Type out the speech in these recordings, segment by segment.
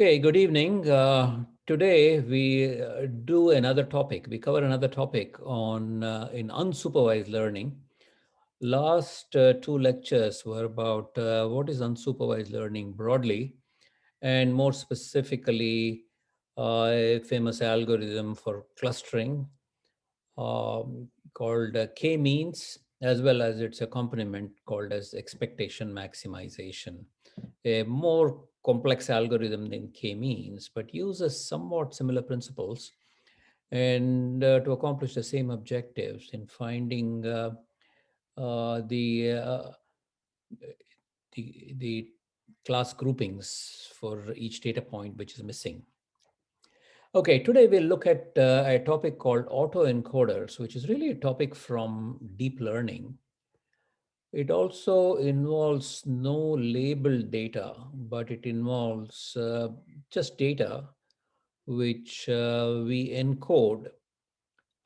Okay, good evening. Today we do another topic. We cover another topic on in unsupervised learning. Last two lectures were about what is unsupervised learning broadly, and more specifically, a famous algorithm for clustering called k-means, as well as its accompaniment called as expectation maximization. A more complex algorithm than k-means, but uses somewhat similar principles and to accomplish the same objectives in finding uh, the, uh, the class groupings for each data point which is missing. Okay, today we'll look at a topic called autoencoders, which is really a topic from deep learning. It also involves no labeled data, but it involves just data which we encode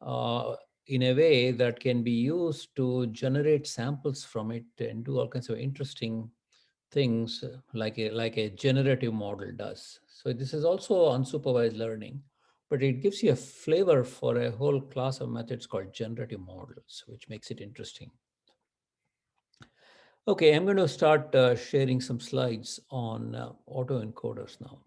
uh, in a way that can be used to generate samples from it and do all kinds of interesting things like a generative model does. So this is also unsupervised learning, but it gives you a flavor for a whole class of methods called generative models, which makes it interesting. Okay, I'm going to start sharing some slides on autoencoders now.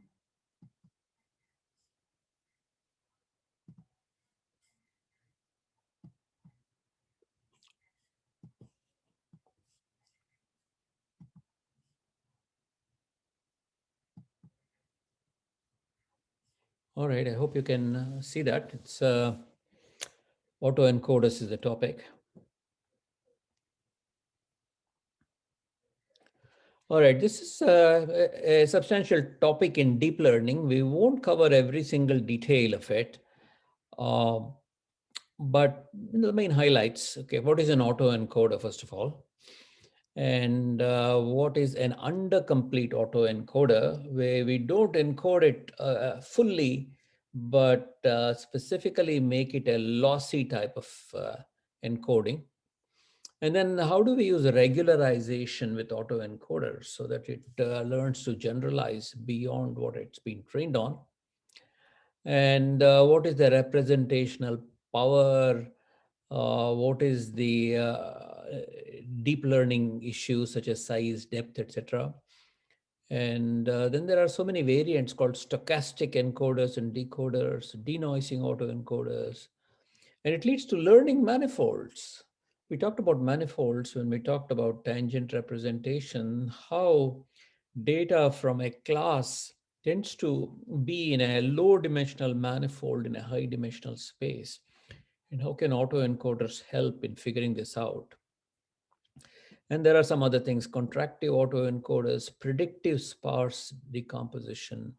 All right, I hope you can see that. It's autoencoders is the topic. All right, this is a substantial topic in deep learning. We won't cover every single detail of it, uh, but the main highlights. Okay, what is an autoencoder, first of all? And what is an undercomplete autoencoder, where we don't encode it fully, but specifically make it a lossy type of encoding. And then how do we use regularization with autoencoders so that it learns to generalize beyond what it's been trained on? And what is the representational power? What is the deep learning issues such as size, depth, etc.? And then there are so many variants called stochastic encoders and decoders, denoising autoencoders, and it leads to learning manifolds. We talked about manifolds when we talked about tangent representation, how data from a class tends to be in a low dimensional manifold in a high dimensional space. And how can autoencoders help in figuring this out? And there are some other things, contractive autoencoders, predictive sparse decomposition,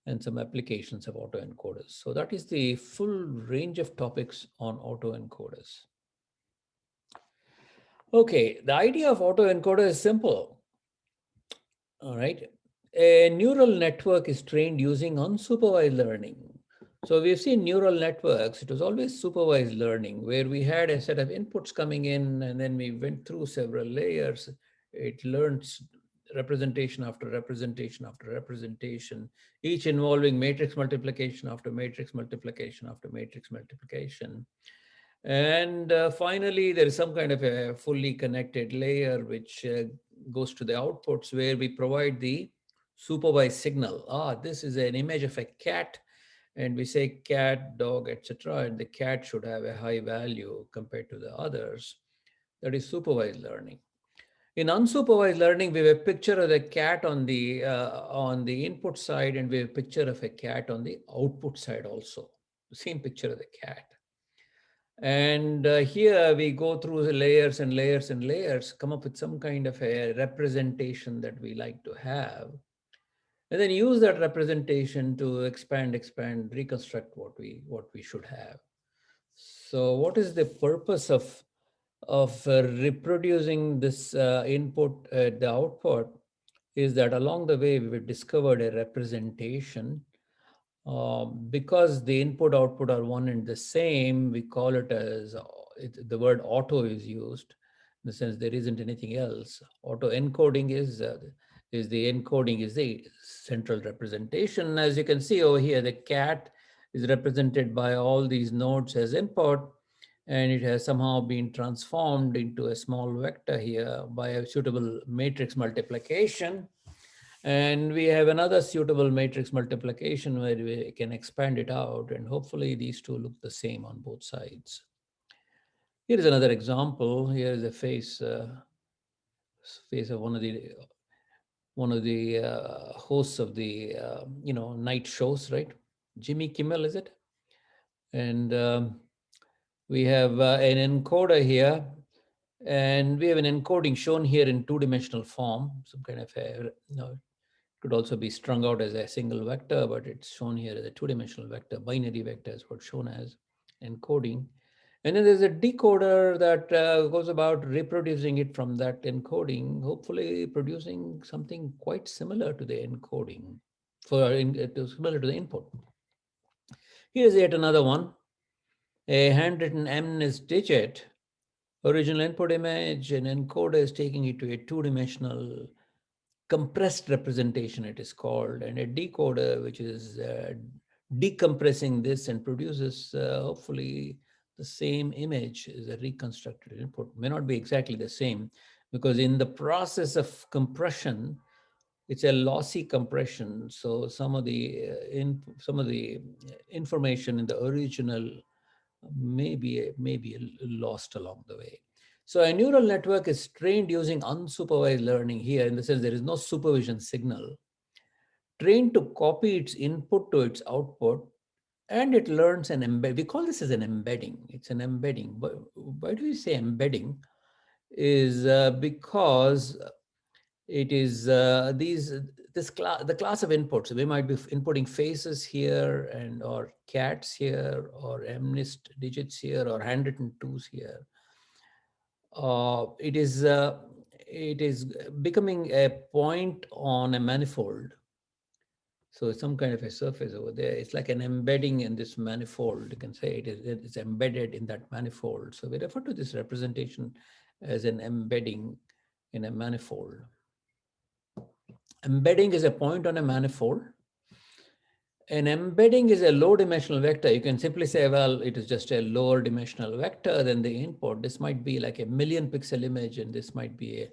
and some applications of autoencoders. So that is the full range of topics on autoencoders. Okay, the idea of autoencoder is simple. All right. A neural network is trained using unsupervised learning. So we've seen neural networks, it was always supervised learning where we had a set of inputs coming in and then we went through several layers. It learns representation after representation after representation, each involving matrix multiplication after matrix multiplication after matrix multiplication. And finally, there is some kind of a fully connected layer which goes to the outputs where we provide the supervised signal. This is an image of a cat, and we say cat, dog, etc. And the cat should have a high value compared to the others. That is supervised learning. In unsupervised learning, we have a picture of the cat on the input side, and we have a picture of a cat on the output side also. The same picture of the cat. And here we go through the layers and layers and layers, come up with some kind of a representation that we like to have, and then use that representation to expand, reconstruct what we should have. So what is the purpose of reproducing this input at the output is that along the way we've discovered a representation. Because the input output are one and the same, we call it as the word auto is used in the sense there isn't anything else. Auto encoding is the encoding is the central representation. As you can see over here, the cat is represented by all these nodes as input, and it has somehow been transformed into a small vector here by a suitable matrix multiplication. And we have another suitable matrix multiplication where we can expand it out, and hopefully these two look the same on both sides. Here is another example. Here is a face of one of the hosts of the night shows, right? Jimmy Kimmel, is it? And we have an encoder here, and we have an encoding shown here in two-dimensional form, some kind of a, could also be strung out as a single vector, but it's shown here as a two-dimensional vector. Binary vector is what's shown as encoding. And then there's a decoder that goes about reproducing it from that encoding, hopefully producing something quite similar to the encoding, similar to the input. Here's yet another one, a handwritten MNIST digit, original input image, an encoder is taking it to a two-dimensional compressed representation, it is called, and a decoder which is decompressing this and produces hopefully the same image as a reconstructed input. May not be exactly the same, because in the process of compression, it's a lossy compression. So some of the information in the original may be lost along the way. So a neural network is trained using unsupervised learning here, in the sense there is no supervision signal, trained to copy its input to its output, and it learns an embed. We call this as an embedding. It's an embedding. But why do we say embedding? Is because it is the class of inputs. We might be inputting faces here, and or cats here, or MNIST digits here, or handwritten twos here. It is becoming a point on a manifold. So some kind of a surface over there. It's like an embedding in this manifold. You can say it's embedded in that manifold. So we refer to this representation as an embedding in a manifold. Embedding is a point on a manifold. An embedding is a low dimensional vector. You can simply say, well, it is just a lower dimensional vector than the input. This might be like a 1,000,000 pixel image, and this might be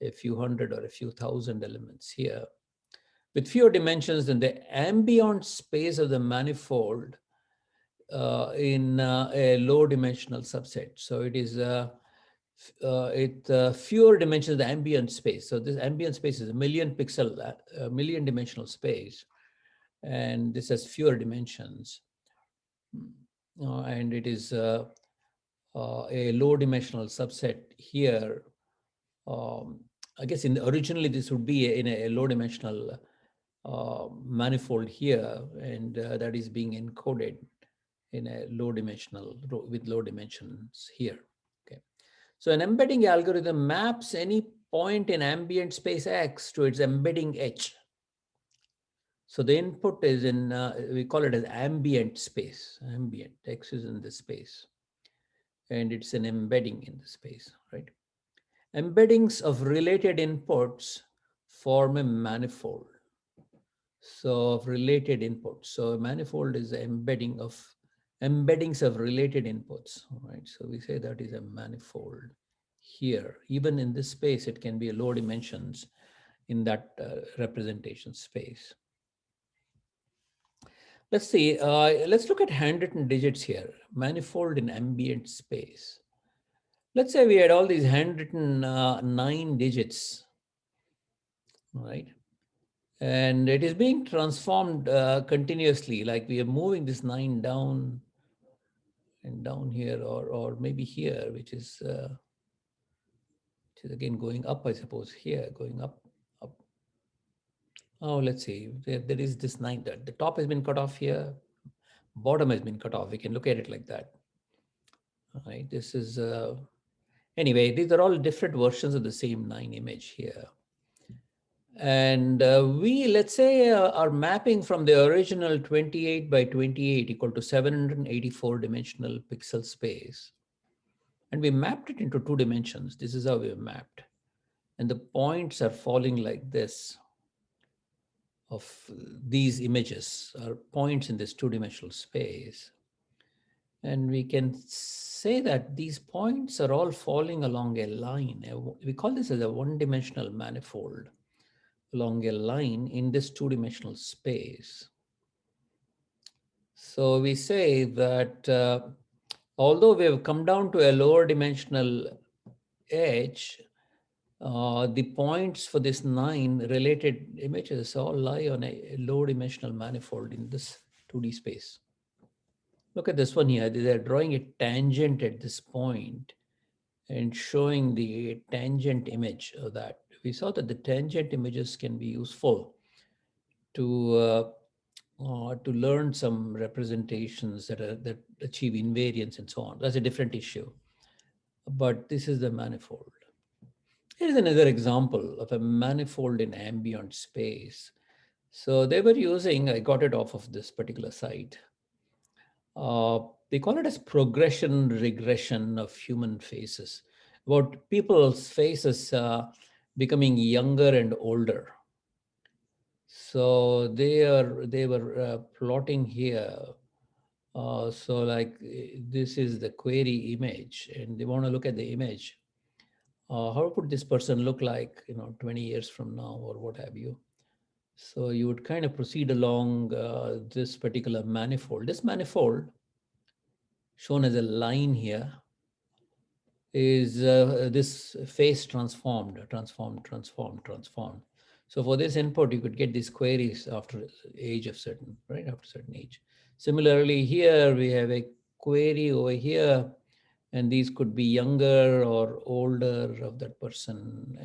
a few hundred or a few thousand elements here, with fewer dimensions than the ambient space of the manifold in a low dimensional subset. So it is fewer dimensions of the ambient space. So this ambient space is a 1,000,000 pixel, 1,000,000 dimensional space, and this has fewer dimensions. And it is a low dimensional subset here. I guess originally this would be in a low dimensional manifold here, and that is being encoded in a low dimensional with low dimensions here. Okay, so an embedding algorithm maps any point in ambient space X to its embedding H. So the input is in, we call it as ambient space. Ambient, X is in the space, and it's an embedding in the space, right? Embeddings of related inputs form a manifold. So of related inputs. So a manifold is an embedding of embeddings of related inputs, right? So we say that is a manifold here. Even in this space, it can be low dimensions in that representation space. Let's see, let's look at handwritten digits here, manifold in ambient space. Let's say we had all these handwritten 9 digits, right? And it is being transformed continuously, like we are moving this 9 down and down here, or maybe here, which is again going up, I suppose, here, going up, up. Oh, let's see, there is this 9, the top has been cut off here, bottom has been cut off. We can look at it like that. All right, this is, anyway, these are all different versions of the same 9 image here. And we, let's say, are mapping from the original 28 by 28 equal to 784 dimensional pixel space. And we mapped it into 2 dimensions. This is how we mapped. And the points are falling like this. of these images are points in this two-dimensional space. And we can say that these points are all falling along a line. We call this as a one-dimensional manifold along a line in this two-dimensional space. So we say that although we have come down to a lower dimensional edge, the points for this 9 related images all lie on a low dimensional manifold in this 2D space. Look at this one here. They're drawing a tangent at this point and showing the tangent image of that. We saw that the tangent images can be useful to learn some representations that achieve invariance and so on. That's a different issue. But this is the manifold. Here is another example of a manifold in ambient space. So they were using, I got it off of this particular site. They call it as progression regression of human faces, about people's faces becoming younger and older. So they were plotting here. So like this is the query image, and they want to look at the image. How would this person look like, 20 years from now or what have you? So you would kind of proceed along this particular manifold. This manifold, shown as a line here, is this face transformed. So for this input, you could get these queries after age of certain, right, after certain age. Similarly, here we have a query over here, and these could be younger or older of that person,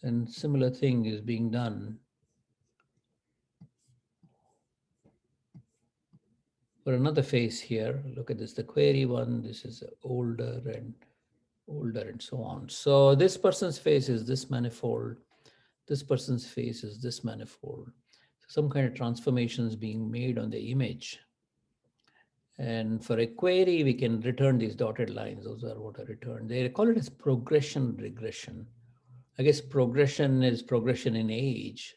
and similar thing is being done for another face here. Look at this, the query one, this is older and so on. So this person's face is this manifold. This person's face is this manifold. So some kind of transformations being made on the image. And for a query, we can return these dotted lines. Those are what are returned. They call it as progression regression. I guess progression is progression in age,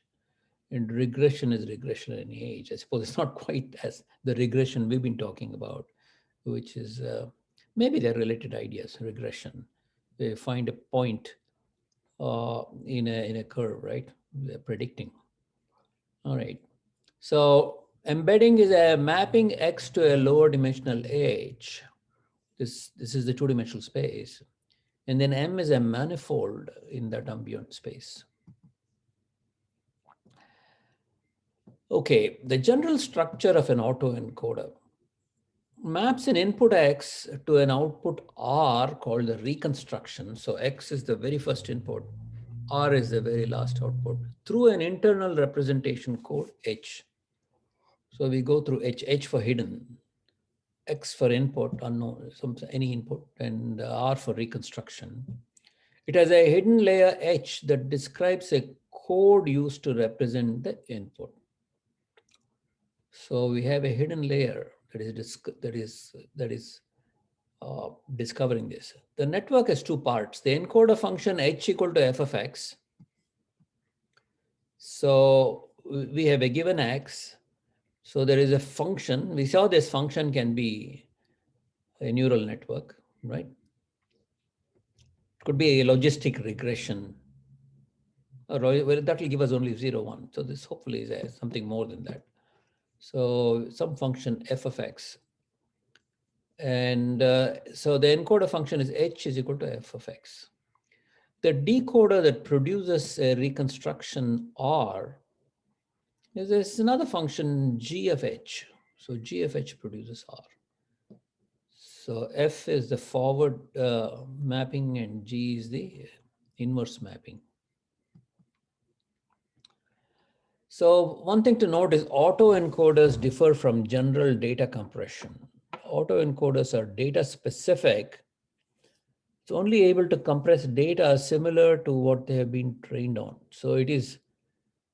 and regression is regression in age. I suppose it's not quite as the regression we've been talking about, which is maybe they're related ideas, regression. They find a point in a curve, right? They're predicting. All right. So embedding is a mapping X to a lower dimensional edge. This is the two-dimensional space. And then M is a manifold in that ambient space. Okay, the general structure of an autoencoder maps an input X to an output R called the reconstruction. So X is the very first input, R is the very last output, through an internal representation code H. So we go through H for hidden, X for input, unknown, any input, and R for reconstruction. It has a hidden layer H that describes a code used to represent the input. So we have a hidden layer that is discovering this. The network has two parts. The encoder function H equal to f of X. So we have a given X. So there is a function. We saw this function can be a neural network, right? It could be a logistic regression. Or that will give us only 0, 1. So this hopefully is something more than that. So some function f of X. And so the encoder function is H is equal to f of X. The decoder that produces a reconstruction R is another function G of H. So G of H produces R. So F is the forward mapping and G is the inverse mapping. So one thing to note is autoencoders differ from general data compression. Autoencoders are data specific. It's only able to compress data similar to what they have been trained on. So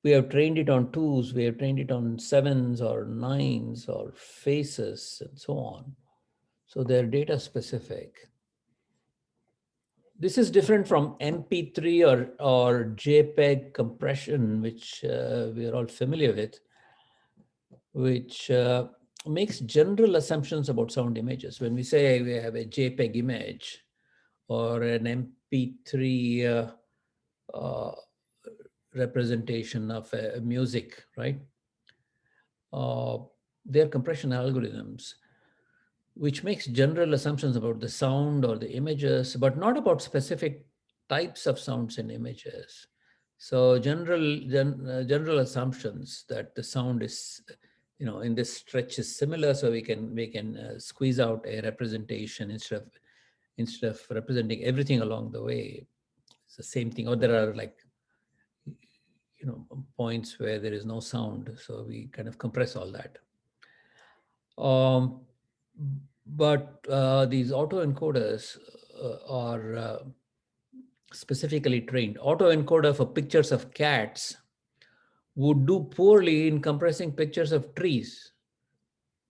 we have trained it on 2s, we have trained it on 7s or 9s or faces and so on. So they're data specific. This is different from MP3 or JPEG compression, which we are all familiar with, which makes general assumptions about sound images. When we say we have a JPEG image or an MP3 uh, representation of music, right? They're compression algorithms, which makes general assumptions about the sound or the images, but not about specific types of sounds and images. So general assumptions that the sound is, in this stretch is similar, so we can squeeze out a representation instead of representing everything along the way. It's the same thing. Or there are like points where there is no sound, so we kind of compress all that. Um, but these autoencoders are specifically trained. Autoencoder for pictures of cats would do poorly in compressing pictures of trees.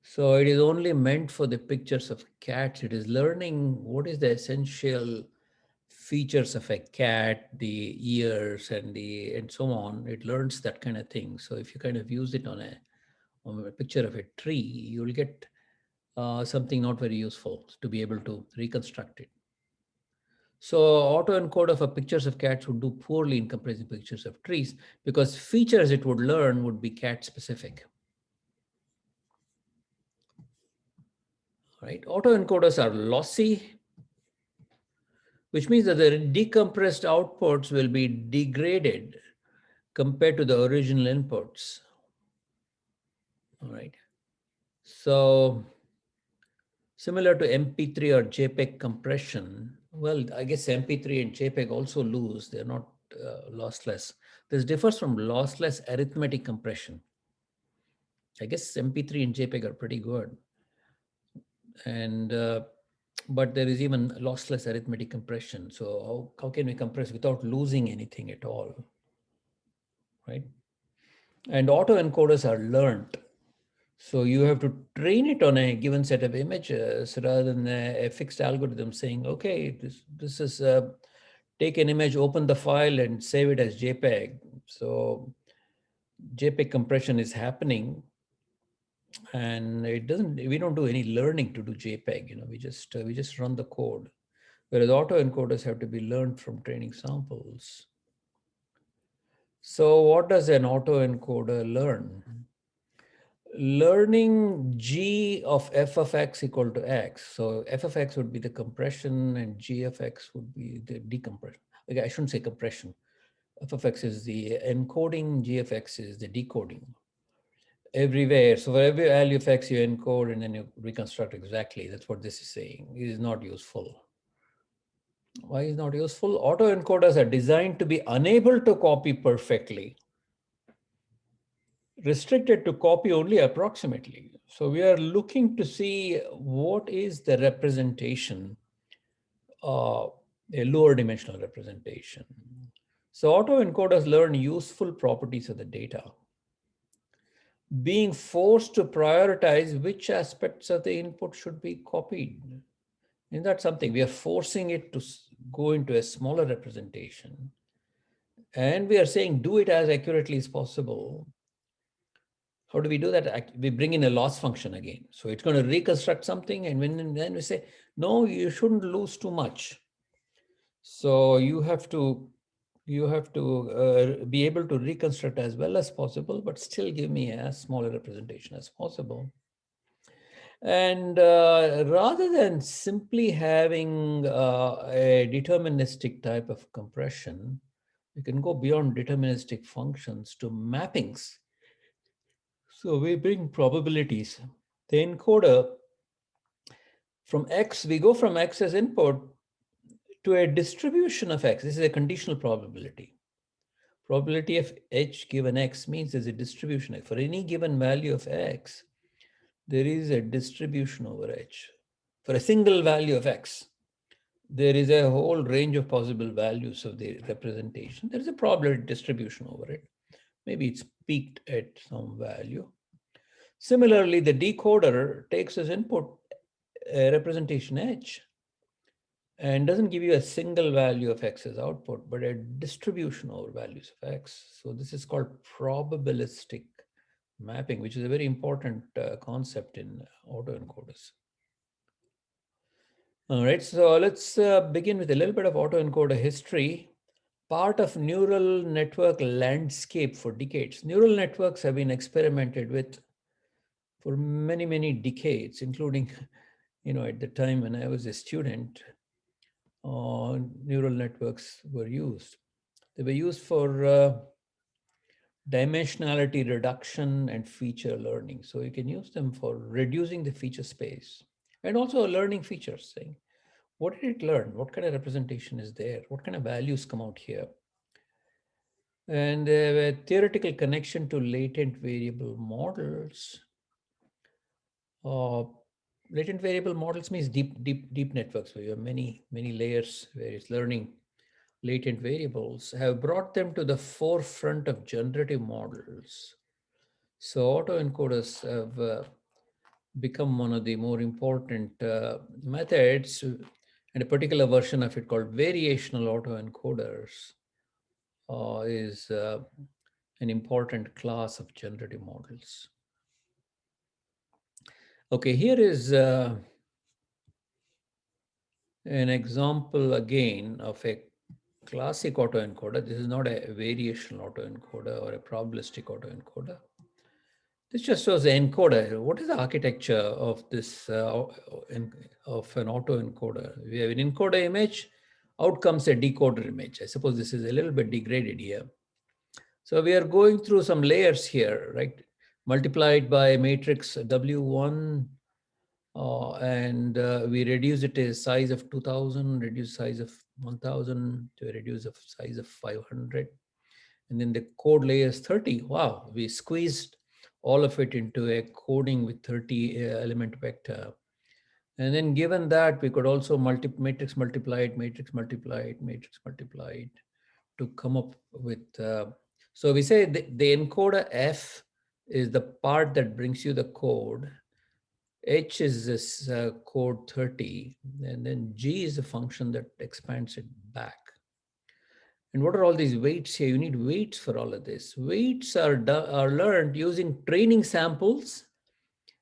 So it is only meant for the pictures of cats. It is learning what is the essential features of a cat, the ears and so on. It learns that kind of thing. So if you kind of use it on a picture of a tree, you will get something not very useful to be able to reconstruct it. So autoencoder for pictures of cats would do poorly in compressing pictures of trees because features it would learn would be cat specific. Right? Autoencoders are lossy, which means that the decompressed outputs will be degraded compared to the original inputs. All right. So similar to MP3 or JPEG compression, well, I guess MP3 and JPEG also lose. They're not lossless. This differs from lossless arithmetic compression. I guess MP3 and JPEG are pretty good. And but there is even lossless arithmetic compression. So how can we compress without losing anything at all, right? And autoencoders are learned. So you have to train it on a given set of images rather than a fixed algorithm saying, okay, this is take an image, open the file and save it as JPEG. So JPEG compression is happening and we don't do any learning to do JPEG, we just run the code. Whereas autoencoders have to be learned from training samples. So what does an autoencoder learn? Learning G of f of x equal to x. So f of x would be the compression and G of x would be the decompression. Okay, I shouldn't say compression. F of x is the encoding, G of x is the decoding. Everywhere. So for every value of x, you encode and then you reconstruct exactly. That's what this is saying. It is not useful. Why is not useful? Autoencoders are designed to be unable to copy perfectly, restricted to copy only approximately. So we are looking to see what is the representation, a lower dimensional representation. So autoencoders learn useful properties of the data, being forced to prioritize which aspects of the input should be copied. Isn't that something? We are forcing it to go into a smaller representation. And we are saying, do it as accurately as possible. How do we do that? We bring in a loss function again. So it's going to reconstruct something. And then we say, no, you shouldn't lose too much. So you have to be able to reconstruct as well as possible, but still give me as small a representation as possible. And rather than simply having a deterministic type of compression, we can go beyond deterministic functions to mappings. So we bring probabilities. The encoder from X, we go from X as input to a distribution of X. This is a conditional probability. Probability of H given X means there's a distribution. For any given value of X, there is a distribution over H. For a single value of X, there is a whole range of possible values of the representation. There is a probability distribution over it. Maybe it's peaked at some value. Similarly, the decoder takes as input a representation H. and doesn't give you a single value of x as output, but a distribution over values of x. So this is called probabilistic mapping, which is a very important concept in autoencoders. All right, so let's begin with a little bit of autoencoder history. Part of neural network landscape for decades. Neural networks have been experimented with for many, many decades, including, at the time when I was a student, neural networks were used. They were used for dimensionality reduction and feature learning. So you can use them for reducing the feature space and also learning features, saying, what did it learn? What kind of representation is there? What kind of values come out here? And a theoretical connection to latent variable models. Uh, Latent variable models means deep networks where you have many layers where it's learning latent variables, have brought them to the forefront of generative models. So autoencoders have become one of the more important methods, and a particular version of it called variational autoencoders is an important class of generative models. Okay, here is an example again of a classic autoencoder. This is not a variational autoencoder or a probabilistic autoencoder. This just shows the encoder. What is the architecture of this of an autoencoder? We have an encoder image, out comes a decoder image. I suppose this is a little bit degraded here. So we are going through some layers here, right? Multiplied by matrix W1, and we reduce it to a size of 2000, reduce size of 1000 to a reduce of size of 500. And then the code layer is 30. Wow, we squeezed all of it into a coding with 30 element vector. And then given that, we could also matrix multiply it, matrix multiply it, matrix multiply it to come up with, so we say the encoder F is the part that brings you the code. H is this code 30, and then G is a function that expands it back. And what are all these weights here? You need weights for all of this. Weights are learned using training samples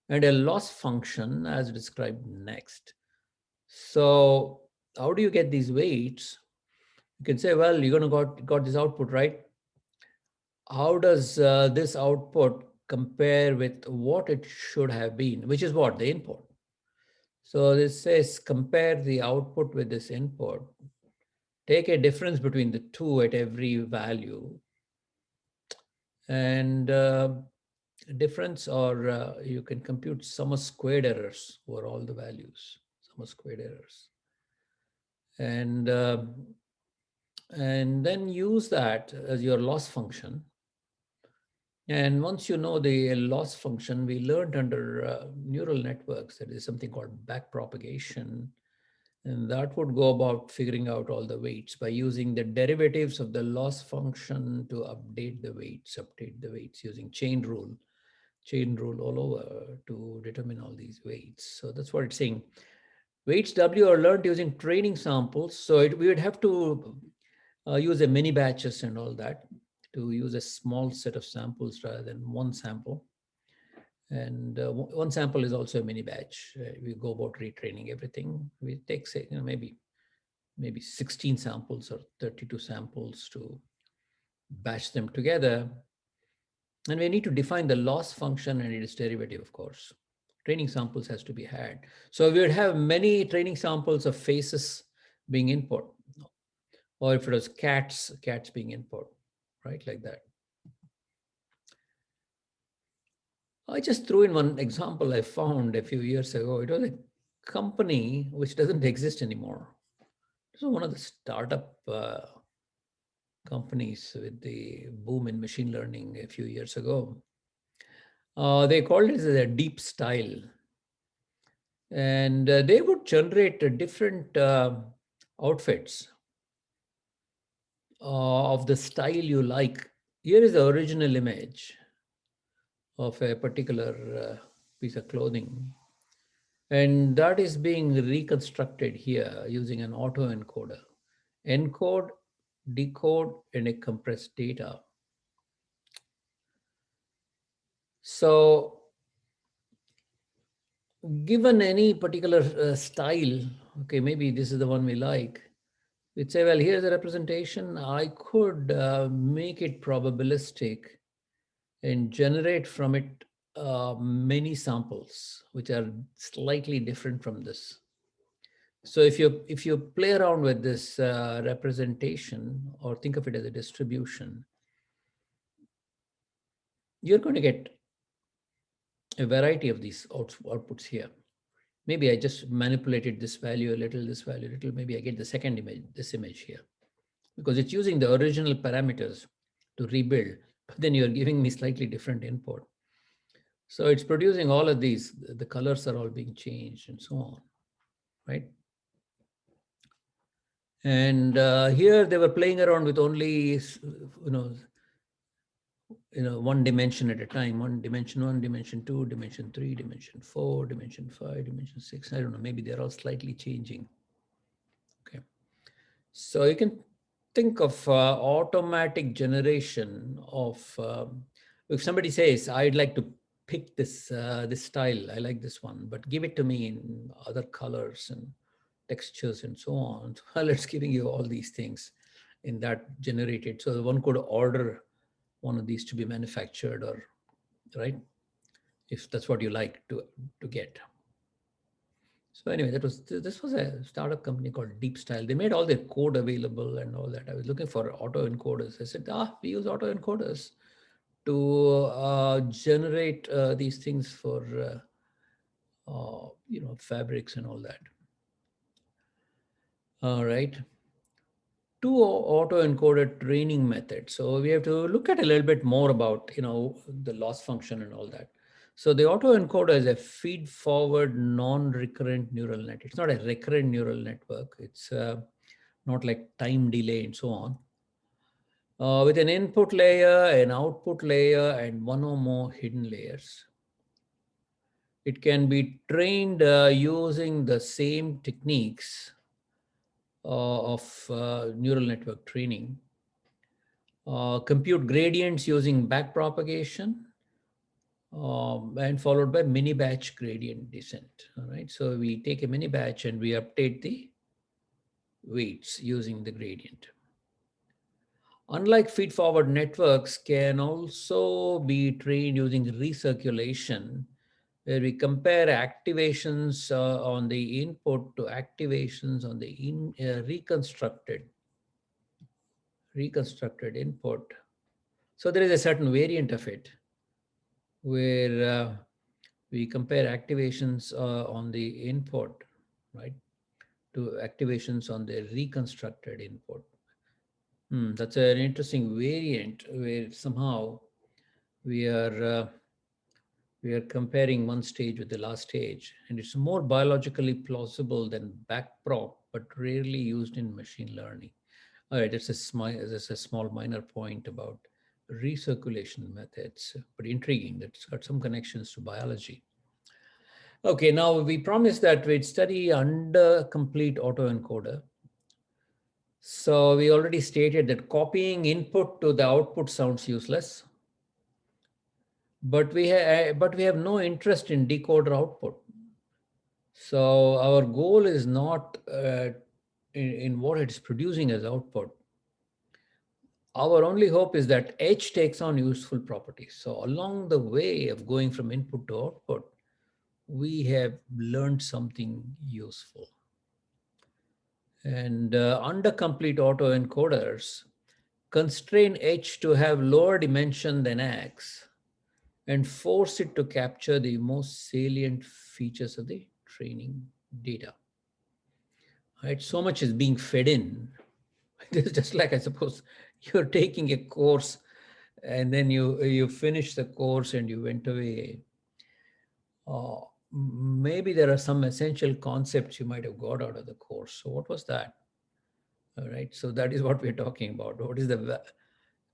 and a loss function as described next. So how do you get these weights? You can say, well, you're going to got this output, right? How does this output compare with what it should have been, which is what? The input. So this says compare the output with this input. Take a difference between the two at every value. And difference, or you can compute sum of squared errors over all the values, sum of squared errors. And then use that as your loss function. And once you know the loss function, we learned under neural networks that is something called backpropagation. And that would go about figuring out all the weights by using the derivatives of the loss function to update the weights using chain rule all over to determine all these weights. So that's what it's saying. Weights W are learned using training samples. So we would have to use a mini batches and all that to use a small set of samples rather than one sample. And one sample is also a mini batch. We go about retraining everything. We take, say, maybe 16 samples or 32 samples to batch them together. And we need to define the loss function and its derivative, of course. Training samples has to be had. So we would have many training samples of faces being input, or if it was cats being input, right, like that. I just threw in one example I found a few years ago. It was a company which doesn't exist anymore. This was one of the startup companies with the boom in machine learning a few years ago. They called it a deep style. And they would generate different outfits of the style you like. Here is the original image of a particular piece of clothing. And that is being reconstructed here using an autoencoder. Encode, decode, and a compressed data. So given any particular style, okay, maybe this is the one we like, we'd say, well, here's a representation. I could make it probabilistic and generate from it many samples, which are slightly different from this. So if you play around with this representation, or think of it as a distribution, you're going to get a variety of these outputs here. Maybe I just manipulated this value a little, this value a little. Maybe I get the second image, this image here, because it's using the original parameters to rebuild, but then you're giving me slightly different input. So it's producing all of these. The colors are all being changed and so on, right? And here they were playing around with only, one dimension at a time, one, dimension two, dimension three, dimension four, dimension five, dimension six. I don't know, maybe they're all slightly changing. Okay. So you can think of automatic generation of, if somebody says, I'd like to pick this style, I like this one, but give it to me in other colors and textures and so on. Well, it's giving you all these things in that generated. So one could order one of these to be manufactured, or right, if that's what you like to get. So anyway, this was a startup company called Deep Style. They made all their code available and all that. I was looking for autoencoders. I said, we use autoencoders to generate these things for fabrics and all that. All right. Two autoencoder training methods. So we have to look at a little bit more about the loss function and all that. So the autoencoder is a feed-forward non-recurrent neural net. It's not a recurrent neural network. It's not like time delay and so on. With an input layer, an output layer, and one or more hidden layers. It can be trained using the same techniques of neural network training. Compute gradients using backpropagation, and followed by mini batch gradient descent. All right, so we take a mini batch and we update the weights using the gradient. Unlike feed-forward networks, can also be trained using recirculation, where we compare activations on the input to activations on the reconstructed input. So there is a certain variant of it where we compare activations on the input, right, to activations on the reconstructed input. That's an interesting variant where somehow we are comparing one stage with the last stage, and it's more biologically plausible than backprop, but rarely used in machine learning. All right, that's a small minor point about recirculation methods, but intriguing. That's got some connections to biology. Okay, now we promised that we'd study undercomplete autoencoder. So we already stated that copying input to the output sounds useless, but we have no interest in decoder output. So our goal is not in what it's producing as output. Our only hope is that H takes on useful properties. So along the way of going from input to output, we have learned something useful. And undercomplete autoencoders constrain H to have lower dimension than X and force it to capture the most salient features of the training data. Right? So much is being fed in. It's just like, I suppose, you're taking a course and then you finish the course and you went away. Maybe there are some essential concepts you might have got out of the course. So what was that? All right. So that is what we're talking about. What is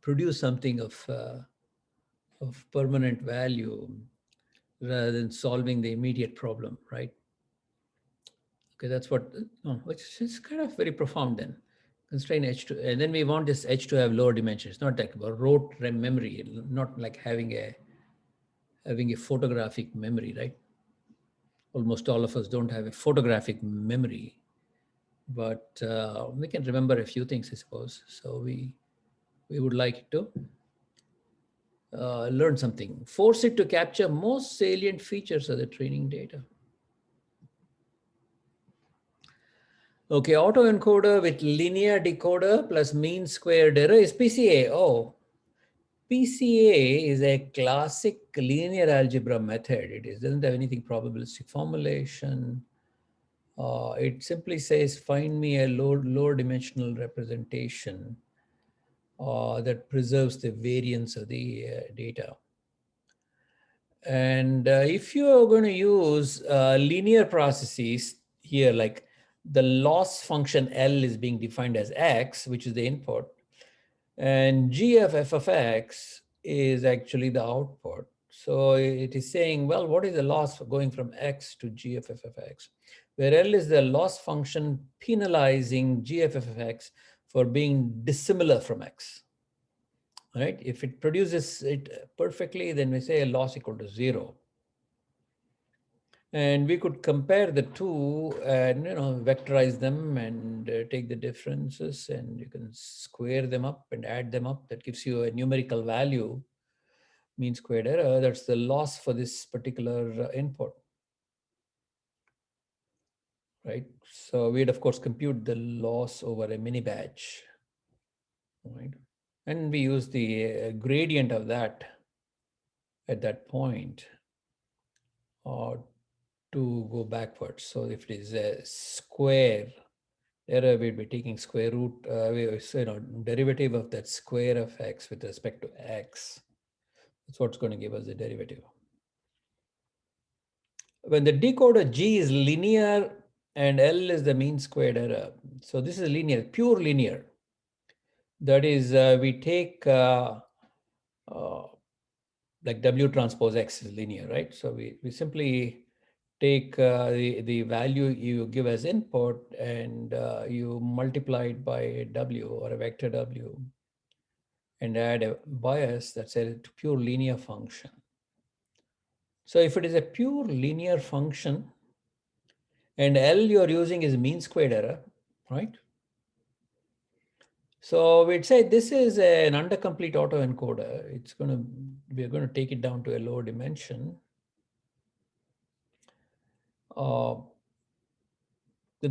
produce something of permanent value rather than solving the immediate problem, right? Okay, that's what, which is kind of very profound then. Constrain H to, and then we want this H to have lower dimensions, not like about rote memory, not like having a photographic memory, right? Almost all of us don't have a photographic memory, but we can remember a few things, I suppose. So we would like to learn something. Force it to capture most salient features of the training data. Okay, autoencoder with linear decoder plus mean squared error is PCA. Oh, PCA is a classic linear algebra method. It doesn't have anything probabilistic formulation. It simply says, find me a lower dimensional representation that preserves the variance of the data. And if you are going to use linear processes here, like the loss function L is being defined as X, which is the input, and G of f of X is actually the output. So it is saying, well, what is the loss going from X to G of f of X? Where L is the loss function penalizing G of f of X for being dissimilar from X. Right? If it produces it perfectly, then we say a loss equal to 0. And we could compare the two and vectorize them and take the differences, and you can square them up and add them up. That gives you a numerical value, mean squared error. That's the loss for this particular input, right? So we'd of course compute the loss over a mini batch, right? And we use the gradient of that at that point to go backwards. So if it is a square error, we'd be taking square root, derivative of that square of X with respect to X. That's what's going to give us the derivative. When the decoder G is linear and L is the mean squared error. So this is linear, pure linear. That is, we take like W transpose X is linear, right? So we simply take the value you give as input and you multiply it by a W or a vector W and add a bias that's a pure linear function. So if it is a pure linear function and L you're using is mean squared error, right? So we'd say this is an undercomplete autoencoder. We're going to take it down to a lower dimension. Then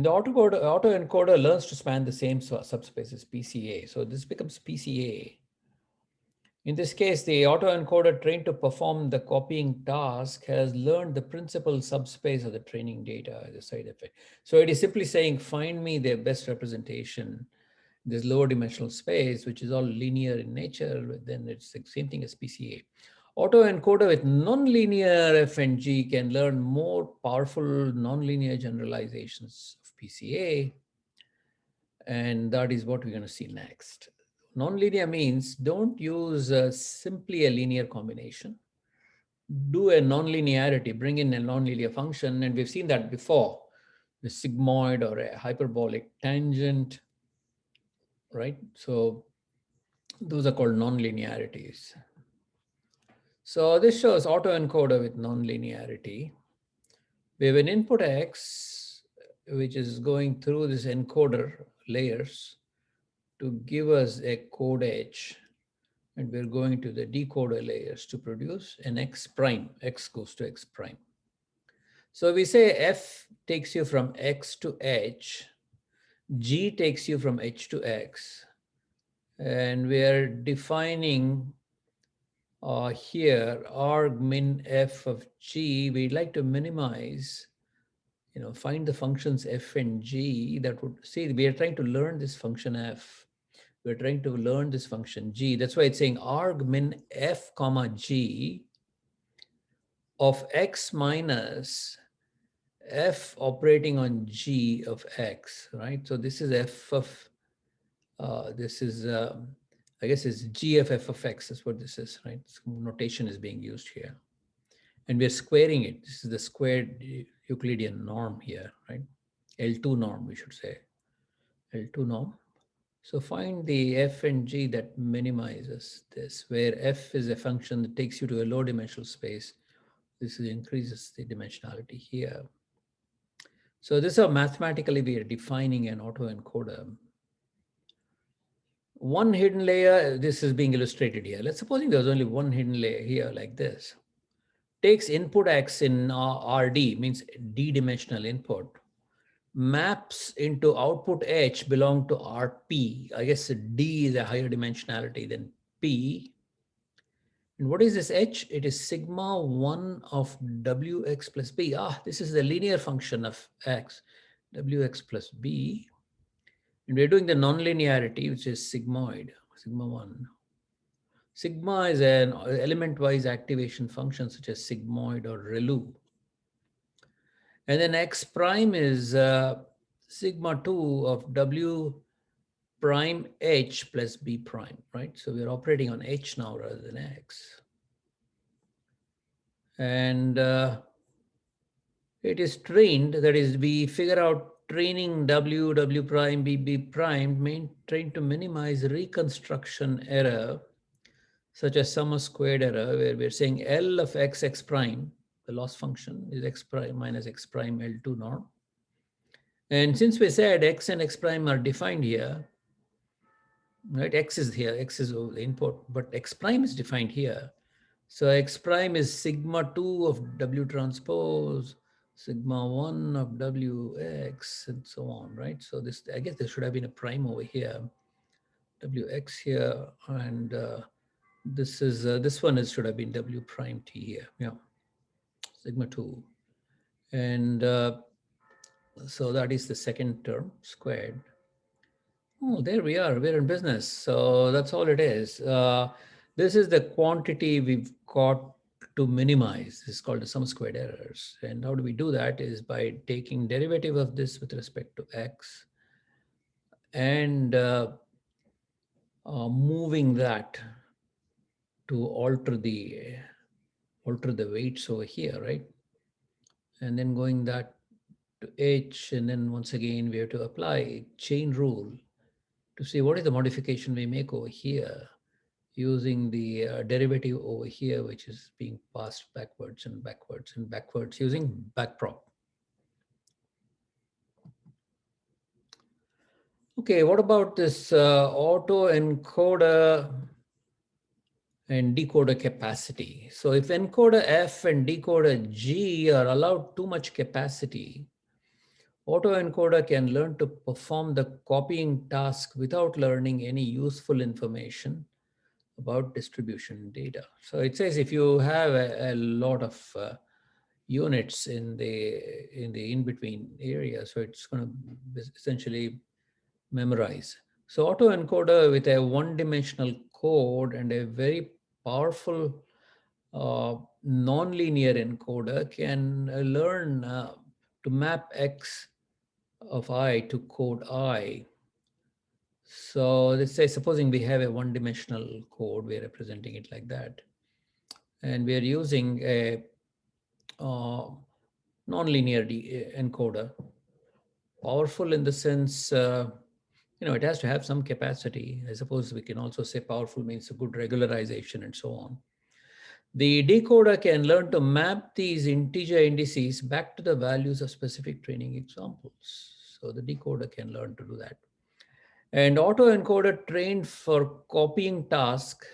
the autoencoder learns to span the same subspace as PCA. So this becomes PCA. In this case, the autoencoder trained to perform the copying task has learned the principal subspace of the training data as a side effect. So it is simply saying, find me the best representation, this lower dimensional space, which is all linear in nature. Then it's the same thing as PCA. Autoencoder with nonlinear F and G can learn more powerful nonlinear generalizations of PCA. And that is what we're going to see next. Nonlinear means don't use simply a linear combination. Do a nonlinearity, bring in a nonlinear function. And we've seen that before, the sigmoid or a hyperbolic tangent, right? So those are called nonlinearities. So this shows autoencoder with nonlinearity. We have an input X, which is going through this encoder layers to give us a code H. And we're going to the decoder layers to produce an X prime. X goes to X prime. So we say F takes you from X to H. G takes you from H to X. And we are defining here arg min F of G. We'd like to minimize, find the functions F and G that would, see, we are trying to learn this function F. We're trying to learn this function G. That's why it's saying arg min F comma G of X minus F operating on G of X, right? So this is F of, this is, I guess it's G of F of X, that's what this is, right? Some notation is being used here. And we're squaring it. This is the squared Euclidean norm here, right? L2 norm, we should say, L2 norm. So find the f and g that minimizes this, where f is a function that takes you to a low dimensional space. This increases the dimensionality here. So this is how mathematically we are defining an autoencoder. One hidden layer, this is being illustrated here. Let's supposing there's only one hidden layer here like this. Takes input x in RD, means d-dimensional input, maps into output h belong to RP. I guess D is a higher dimensionality than P. And what is this h? It is sigma 1 of wx plus b. This is the linear function of x, wx plus b. And we're doing the nonlinearity, which is sigmoid, sigma 1. Sigma is an element-wise activation function such as sigmoid or ReLU. And then x prime is sigma 2 of w prime h plus b prime, right? So we're operating on h now rather than x. And it is trained, that is, we figure out training w prime, b prime, trained to minimize reconstruction error, such as sum of squared error, where we're saying L of x prime, the loss function is x prime minus x prime L2 norm. And since we said x and x prime are defined here, right? X is here, x is the input, but x prime is defined here. So x prime is sigma 2 of w transpose, sigma 1 of wx, and so on, right? So this, I guess there should have been a prime over here, wx here, and this is this one is should have been w prime t here, yeah, sigma 2. And so that is the second term squared. Oh, there we are. We're in business. So that's all it is. This is the quantity we've got to minimize. This is called the sum squared errors. And how do we do that is by taking derivative of this with respect to x and moving that to alter the weights over here, right? And then going that to h, and then once again we have to apply chain rule to see what is the modification we make over here using the derivative over here, which is being passed backwards and backwards and backwards using backprop. Okay, what about this autoencoder and decoder capacity? So if encoder F and decoder G are allowed too much capacity, autoencoder can learn to perform the copying task without learning any useful information about distribution data. So it says if you have a lot of units in the in-between area, so it's going to essentially memorize. So autoencoder with a one-dimensional code and a very powerful non-linear encoder can learn to map x of I to code I. So let's say, supposing we have a one-dimensional code, we're representing it like that. And we're using a non-linear encoder, powerful in the sense, it has to have some capacity. I suppose we can also say powerful means a good regularization and so on. The decoder can learn to map these integer indices back to the values of specific training examples. So the decoder can learn to do that. And autoencoder trained for copying task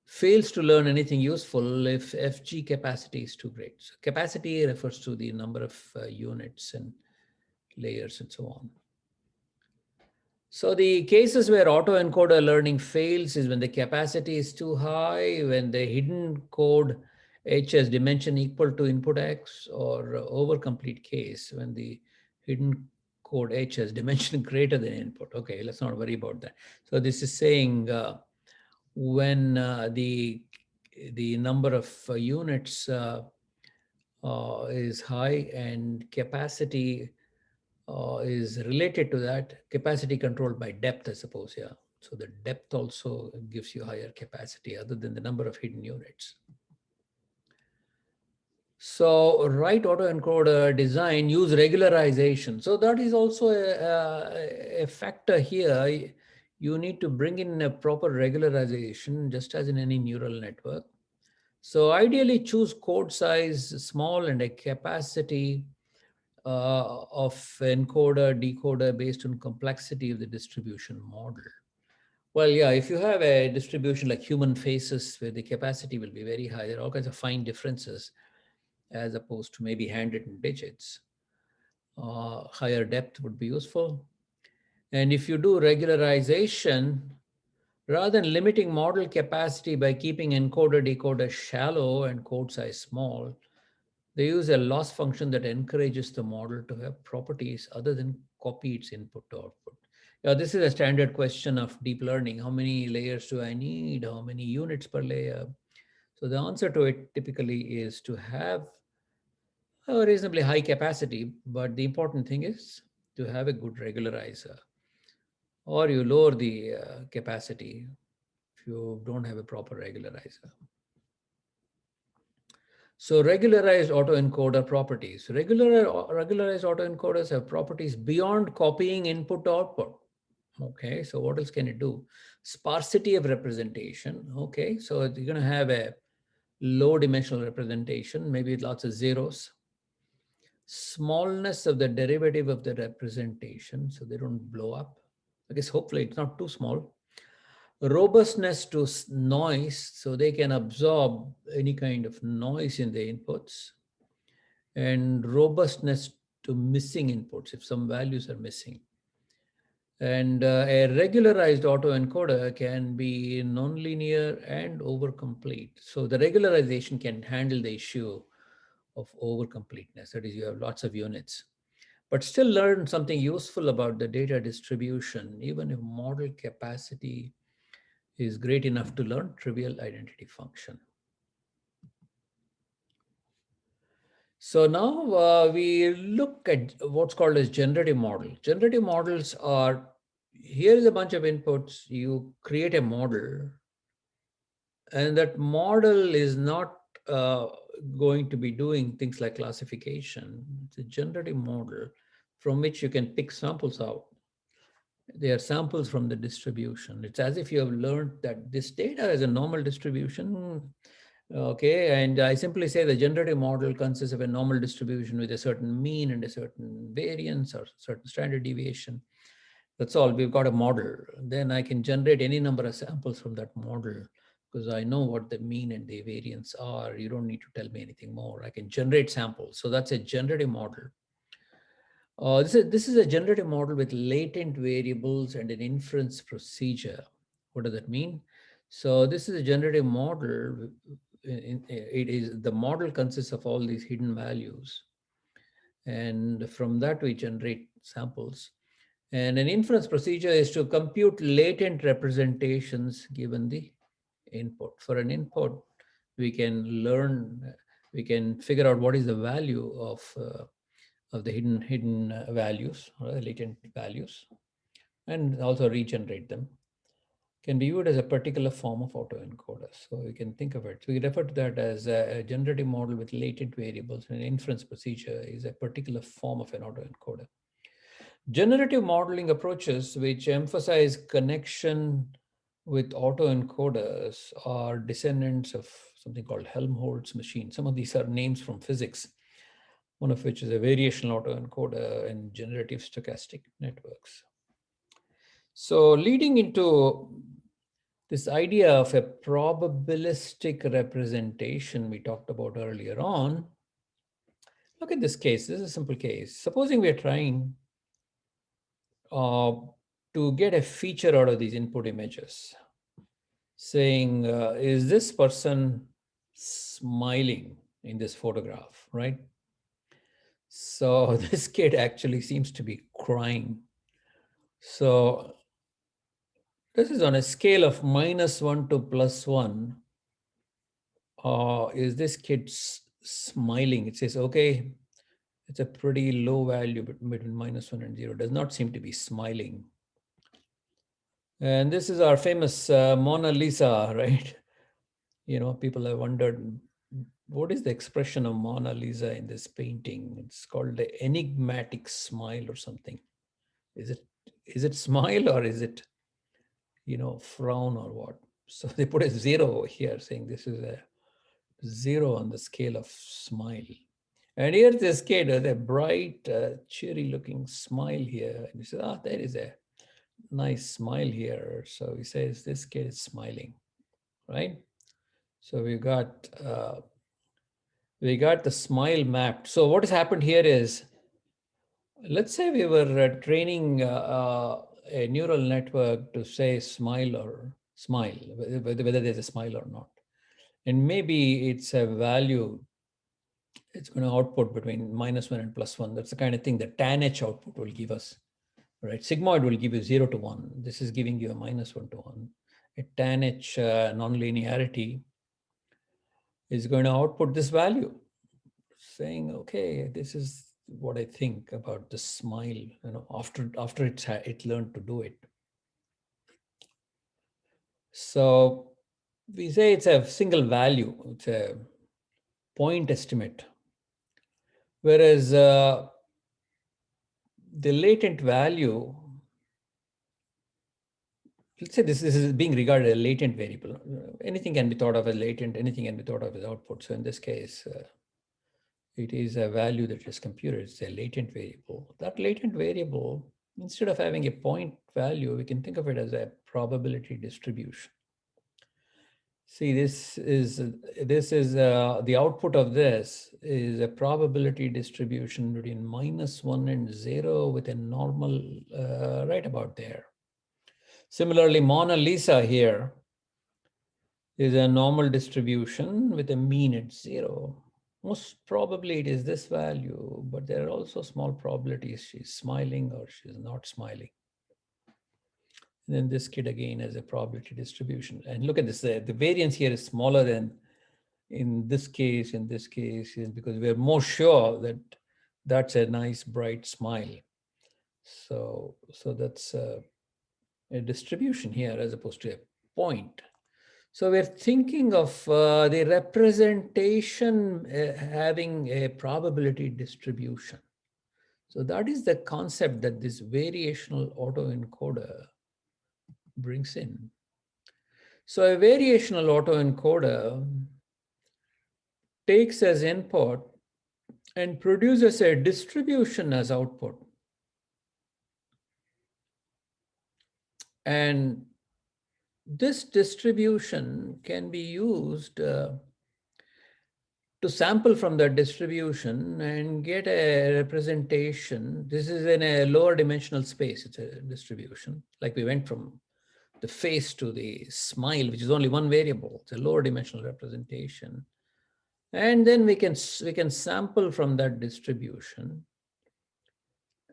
fails to learn anything useful if FG capacity is too great. So capacity refers to the number of units and layers and so on. So the cases where autoencoder learning fails is when the capacity is too high, when the hidden code H has dimension equal to input X, or overcomplete case when the hidden code H has dimension greater than input. Okay, let's not worry about that. So this is saying when the number of units is high and capacity is related to that, capacity controlled by depth, I suppose, yeah. So the depth also gives you higher capacity other than the number of hidden units. So right autoencoder design use regularization. So that is also a factor here. You need to bring in a proper regularization, just as in any neural network. So ideally choose code size small and a capacity of encoder, decoder based on complexity of the distribution model. Well, yeah, if you have a distribution like human faces where the capacity will be very high, there are all kinds of fine differences as opposed to maybe handwritten digits. Higher depth would be useful. And if you do regularization, rather than limiting model capacity by keeping encoder decoder shallow and code size small, they use a loss function that encourages the model to have properties other than copy its input to output. Yeah, this is a standard question of deep learning. How many layers do I need? How many units per layer? So the answer to it typically is to have a reasonably high capacity, but the important thing is to have a good regularizer, or you lower the capacity if you don't have a proper regularizer. So regularized autoencoder properties. Regularized autoencoders have properties beyond copying input to output. Okay, so what else can it do? Sparsity of representation. Okay, so you're going to have a low dimensional representation, maybe with lots of zeros. Smallness of the derivative of the representation, so they don't blow up. I guess hopefully it's not too small. Robustness to noise, so they can absorb any kind of noise in the inputs. And robustness to missing inputs if some values are missing. And a regularized autoencoder can be nonlinear and overcomplete. So the regularization can handle the issue of overcompleteness. That is, you have lots of units, but still learn something useful about the data distribution, even if model capacity is great enough to learn trivial identity function. So now we look at what's called as generative model. Generative models are, here is a bunch of inputs, you create a model, and that model is not going to be doing things like classification. It's a generative model from which you can pick samples out. They are samples from the distribution. It's as if you have learned that this data is a normal distribution. Okay, and I simply say the generative model consists of a normal distribution with a certain mean and a certain variance or certain standard deviation. That's all. We've got a model. Then I can generate any number of samples from that model because I know what the mean and the variance are. You don't need to tell me anything more. I can generate samples. So that's a generative model. This is a generative model with latent variables and an inference procedure. What does that mean? So this is a generative model. The model consists of all these hidden values. And from that, we generate samples. And an inference procedure is to compute latent representations given the input. For an input, we can figure out what is the value of the hidden values, or latent values, and also regenerate them. Can be viewed as a particular form of autoencoder. So you can think of it. So we refer to that as a generative model with latent variables, and an inference procedure is a particular form of an autoencoder. Generative modeling approaches which emphasize connection with autoencoders are descendants of something called Helmholtz machine. Some of these are names from physics, one of which is a variational autoencoder and generative stochastic networks. So leading into this idea of a probabilistic representation we talked about earlier on, look at this case. This is a simple case. Supposing we're trying to get a feature out of these input images, saying, is this person smiling in this photograph, right? So this kid actually seems to be crying. So this is on a scale of -1 to +1. Is this kid smiling? It says, okay, it's a pretty low value between -1 and 0. Does not seem to be smiling. And this is our famous Mona Lisa, right? You know, people have wondered what is the expression of Mona Lisa in this painting? It's called the enigmatic smile or something. Is it smile or is it, frown or what? So they put a 0 here saying this is a 0 on the scale of smile. And here's this kid with a bright, cheery looking smile here. And he says, there is a nice smile here. So he says, this kid is smiling, right? So we got the smile mapped. So what has happened here is, let's say we were training a neural network to say smile or smile, whether there's a smile or not. And maybe it's a value, it's going to output between -1 and +1. That's the kind of thing that tan H output will give us, right? Sigmoid will give you 0 to 1. This is giving you a -1 to 1. A tan H nonlinearity is going to output this value, saying, okay, this is what I think about the smile, after it learned to do it. So we say it's a single value, it's a point estimate. Whereas the latent value, let's say this is being regarded as a latent variable. Anything can be thought of as latent, anything can be thought of as output. So in this case, it is a value that is computed. It's a latent variable. That latent variable, instead of having a point value, we can think of it as a probability distribution. See, this is the output of this is a probability distribution between -1 and 0 with a normal right about there. Similarly, Mona Lisa here is a normal distribution with a mean at 0. Most probably it is this value, but there are also small probabilities she's smiling or she's not smiling. And then this kid again has a probability distribution. And look at this, the variance here is smaller than in this case, because we're more sure that that's a nice bright smile. So that's a distribution here as opposed to a point. So we're thinking of the representation having a probability distribution. So that is the concept that this variational autoencoder brings in. So a variational autoencoder takes as input and produces a distribution as output. And this distribution can be used to sample from that distribution and get a representation. This is in a lower dimensional space. It's a distribution. Like we went from the face to the smile, which is only one variable. It's a lower dimensional representation. And then we can sample from that distribution.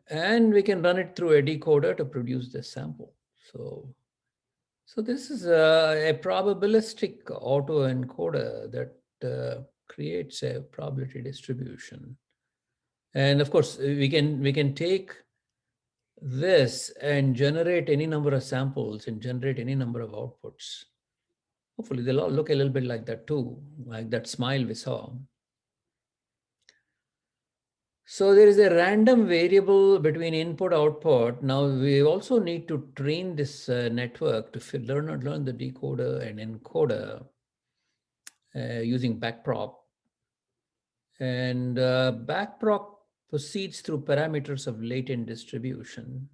And we can run it through a decoder to produce the sample. So this is a probabilistic autoencoder that creates a probability distribution. And of course, we can take this and generate any number of samples and generate any number of outputs. Hopefully, they'll all look a little bit like that too, like that smile we saw. So there is a random variable between input output. Now we also need to train this network to learn the decoder and encoder using backprop. And backprop proceeds through parameters of latent distribution.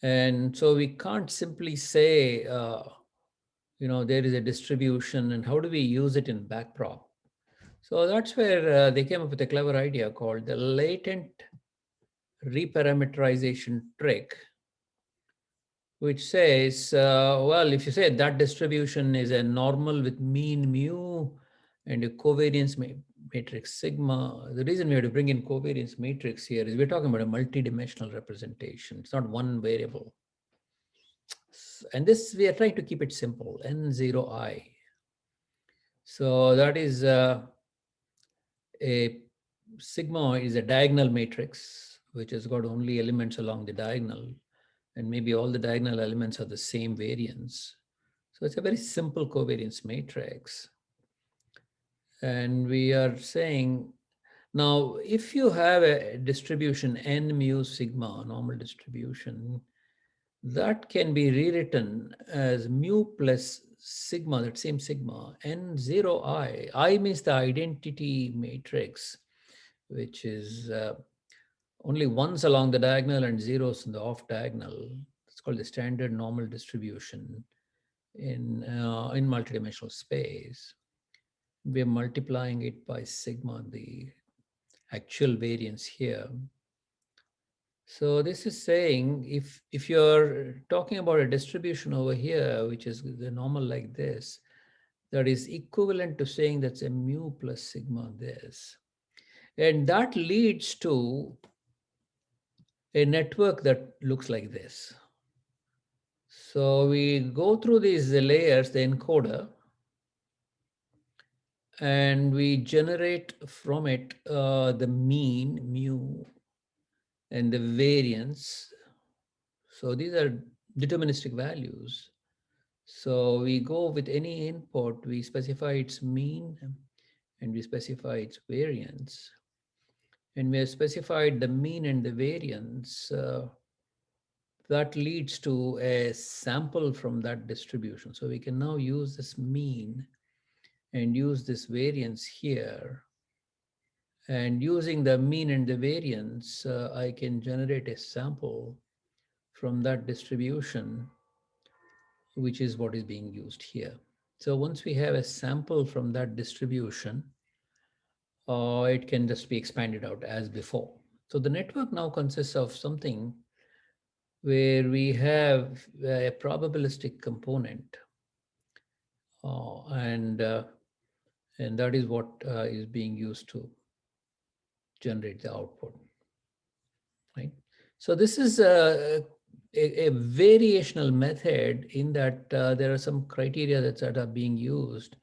And so we can't simply say, there is a distribution and how do we use it in backprop? So that's where they came up with a clever idea called the latent reparameterization trick, which says, well, if you say that distribution is a normal with mean mu and a covariance matrix sigma, the reason we have to bring in covariance matrix here is we're talking about a multi-dimensional representation. It's not one variable. And this, we are trying to keep it simple, N0I. So that is a sigma is a diagonal matrix, which has got only elements along the diagonal. And maybe all the diagonal elements are the same variance. So it's a very simple covariance matrix. And we are saying, now, if you have a distribution n mu sigma, normal distribution, that can be rewritten as mu plus sigma, that same sigma, n0i. I means the identity matrix, which is only ones along the diagonal and zeros in the off diagonal. It's called the standard normal distribution in multidimensional space. We're multiplying it by sigma, the actual variance here. So this is saying if you're talking about a distribution over here, which is the normal like this, that is equivalent to saying that's a mu plus sigma this. And that leads to a network that looks like this. So we go through these layers, the encoder, and we generate from it the mean, mu, and the variance. So these are deterministic values. So we go with any input, we specify its mean, and we specify its variance. And we have specified the mean and the variance. That leads to a sample from that distribution. So we can now use this mean and use this variance here. And using the mean and the variance, I can generate a sample from that distribution, which is what is being used here. So once we have a sample from that distribution, it can just be expanded out as before. So the network now consists of something where we have a probabilistic component, and that is what is being used to generate the output, right? So this is a variational method in that there are some criteria that are being used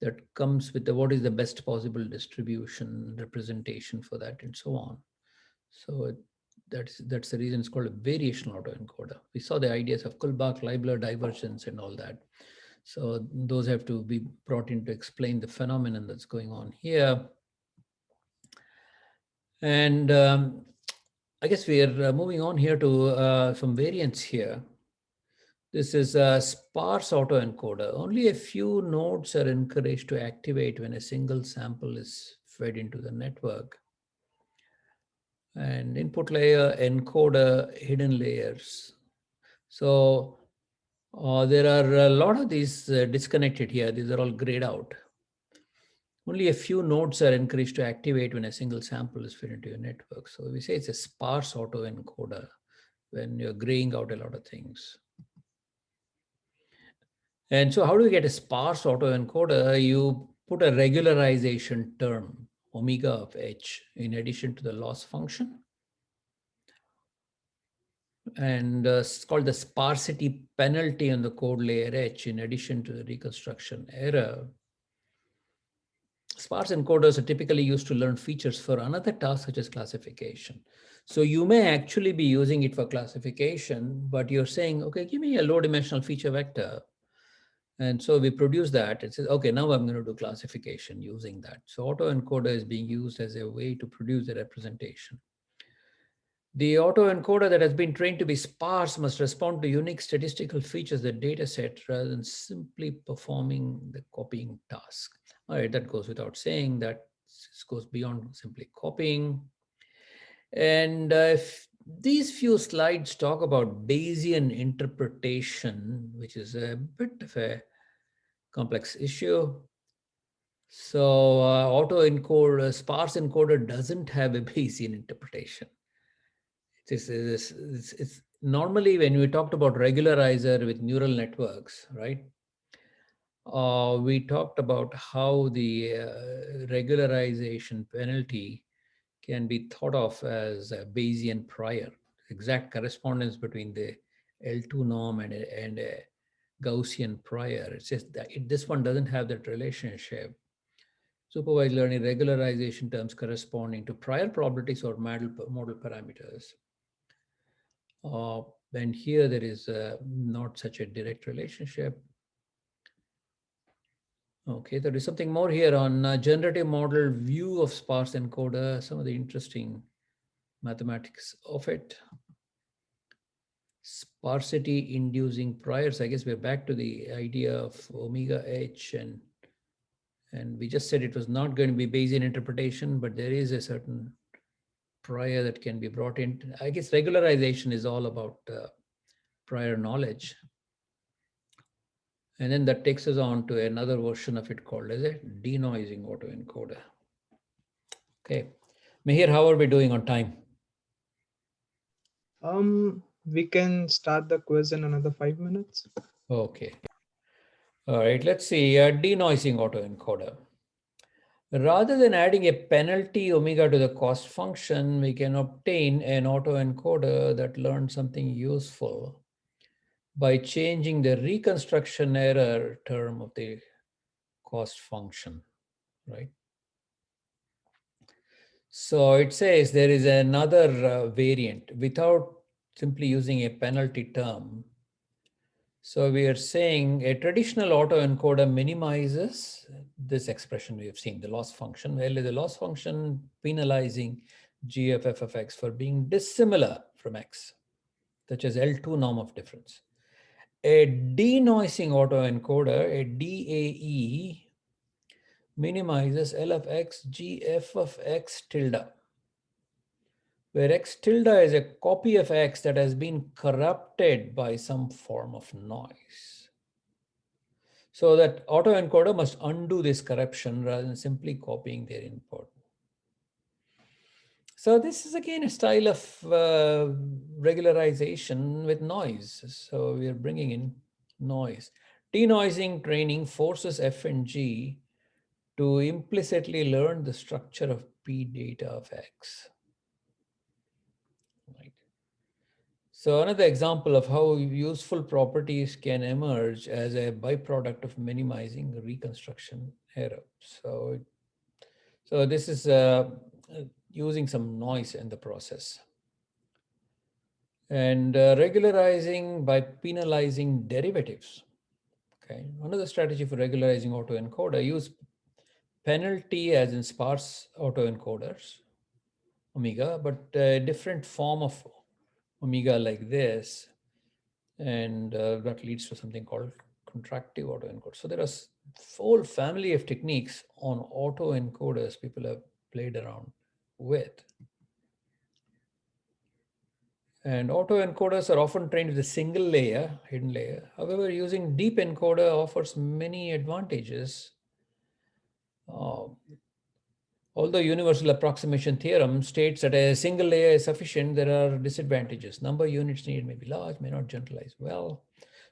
that comes with what is the best possible distribution representation for that and so on. So that's the reason it's called a variational autoencoder. We saw the ideas of Kullback, Leibler, divergence, and all that. So those have to be brought in to explain the phenomenon that's going on here. And I guess we are moving on here to some variants here. This is a sparse autoencoder. Only a few nodes are encouraged to activate when a single sample is fed into the network. And input layer, encoder, hidden layers. So there are a lot of these disconnected here. These are all grayed out. Only a few nodes are encouraged to activate when a single sample is fed into your network. So we say it's a sparse autoencoder when you're graying out a lot of things. And so how do we get a sparse autoencoder? You put a regularization term, omega of h, in addition to the loss function. And it's called the sparsity penalty on the code layer h in addition to the reconstruction error. Sparse encoders are typically used to learn features for another task such as classification. So you may actually be using it for classification, but you're saying, okay, give me a low dimensional feature vector. And so we produce that. It says, okay, now I'm going to do classification using that. So autoencoder is being used as a way to produce a representation. The autoencoder that has been trained to be sparse must respond to unique statistical features of the data set rather than simply performing the copying task. All right, that goes without saying. That this goes beyond simply copying. And if these few slides talk about Bayesian interpretation, which is a bit of a complex issue. So sparse encoder doesn't have a Bayesian interpretation. It's normally when we talked about regularizer with neural networks, right? We talked about how the regularization penalty can be thought of as a Bayesian prior, exact correspondence between the L2 norm and a Gaussian prior. It's just that this one doesn't have that relationship. Supervised learning regularization terms corresponding to prior probabilities or model parameters. And here there is not such a direct relationship. Okay, there is something more here on generative model view of sparse encoder, some of the interesting mathematics of it. Sparsity inducing priors. I guess we're back to the idea of omega h, and we just said it was not going to be Bayesian interpretation, but there is a certain prior that can be brought in. I guess regularization is all about prior knowledge. And then that takes us on to another version of it called as a denoising autoencoder. Okay. Mihir, how are we doing on time? We can start the quiz in another 5 minutes. Okay. All right, let's see. Denoising autoencoder. Rather than adding a penalty omega to the cost function, we can obtain an autoencoder that learns something useful by changing the reconstruction error term of the cost function, right? So it says there is another variant without simply using a penalty term. So we are saying a traditional autoencoder minimizes this expression we have seen, the loss function, where the loss function penalizing GFF of x for being dissimilar from x, such as L2 norm of difference. A denoising autoencoder, a DAE, minimizes L of x, GF of x tilde, where x tilde is a copy of x that has been corrupted by some form of noise. So that autoencoder must undo this corruption rather than simply copying their input. So this is again a style of regularization with noise. So we are bringing in noise. Denoising training forces F and G to implicitly learn the structure of P data of X. Right. So another example of how useful properties can emerge as a byproduct of minimizing reconstruction error. So this is using some noise in the process. And regularizing by penalizing derivatives. Okay, another strategy for regularizing autoencoder, use penalty as in sparse autoencoders, omega, but a different form of omega like this. And that leads to something called contractive autoencoder. So there are a whole family of techniques on autoencoders people have played around with. And autoencoders are often trained with a single layer, hidden layer. However, using deep encoder offers many advantages. Uh, Although universal approximation theorem states that a single layer is sufficient, there are disadvantages. Number of units needed may be large, may not generalize well.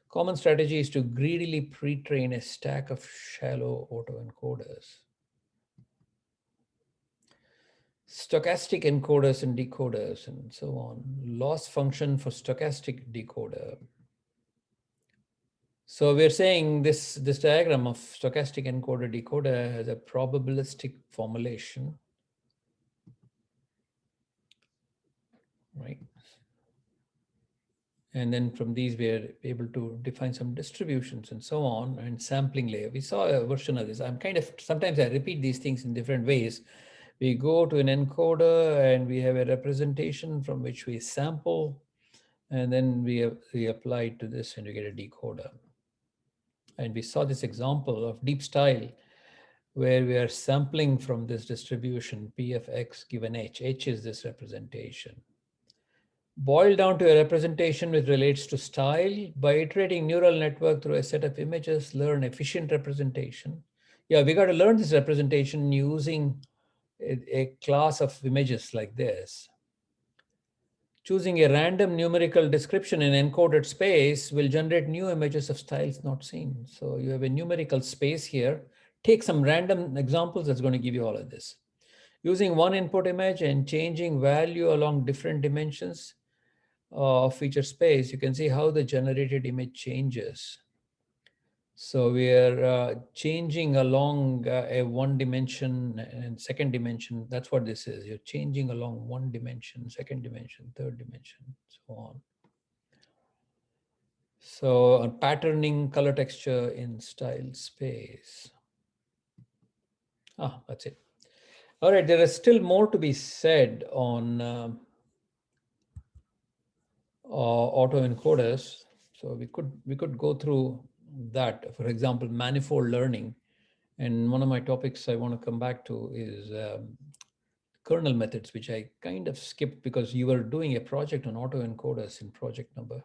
Common strategy is to greedily pre-train a stack of shallow autoencoders. Stochastic encoders and decoders and so on. Loss function for stochastic decoder. So we're saying this diagram of stochastic encoder decoder has a probabilistic formulation, right? And then from these, we're able to define some distributions and so on, and sampling layer. We saw a version of this. I'm kind of, sometimes I repeat these things in different ways. We go to an encoder and we have a representation from which we sample, and then we apply it to this and we get a decoder. And we saw this example of deep style where we are sampling from this distribution P of x given h. H is this representation. Boiled down to a representation which relates to style, by iterating neural network through a set of images, learn efficient representation. Yeah, we got to learn this representation using a class of images like this. Choosing a random numerical description in encoded space will generate new images of styles not seen. So you have a numerical space here. Take some random examples that's going to give you all of this. Using one input image and changing value along different dimensions of feature space, you can see how the generated image changes. So we are changing along a one dimension and second dimension. That's what this is. You're changing along one dimension, second dimension, third dimension, so on. So patterning color texture in style space. That's it. All right, there is still more to be said on autoencoders. So we could go through that. For example, manifold learning. And one of my topics I want to come back to is kernel methods, which I kind of skipped because you were doing a project on autoencoders in project number